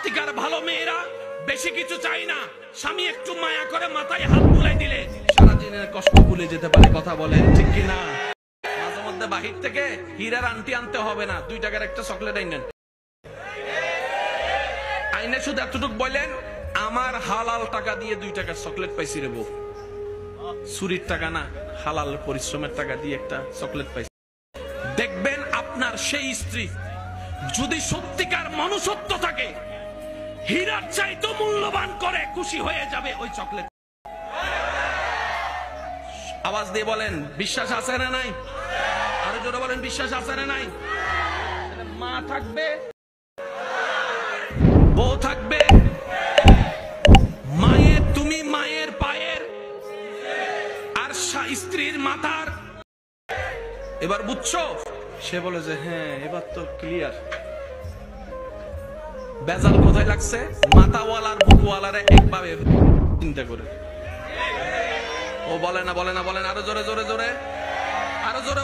সত্যিকার ভালো মেয়েরা বেশি কিছু চাই না, স্বামী একটু মায়া করে মাথায় হাত বুলাই দিলে সারা দিনের কষ্ট ভুলে যেতে পারে। কথা বলেন ঠিক কিনা? মাঝে মধ্যে বাহির থেকে হীরার আন্টি আনতে হবে না, 2 টাকার একটা চকলেট আইনেন, আইনে শুধু এতটুকু বলেন, আমার হালাল টাকা দিয়ে 2 টাকার চকলেট পাইছি রে বউ, চুরির টাকা না, হালাল পরিশ্রমের টাকা দিয়ে একটা চকলেট পাইছি। দেখবেন আপনার সেই স্ত্রী যদি সত্যিকার মনুষ্যত্ব থাকে, হীরার চাইতে মূল্যবান করে খুশি হয়ে যাবে ওই চকলেট। আওয়াজ দিয়ে বলেন বিশ্বাস আছে না নাই? আরো জোরে বলেন বিশ্বাস আছে না নাই? মা থাকবে, বউ থাকবে, মায়ের, তুমি মায়ের পায়ের আর স্ত্রীর মাথার। এবার বুঝছো? সে বলে যে হ্যাঁ এবার তো ক্লিয়ার। বেজাল কোথায় লাগছে? মাথাওয়ালার বুকওয়ালারে একভাবে চিন্তা করে। ও বলে না, বলে না, বলেন আরো জোরে জোরে জোরে, আরো জোরে।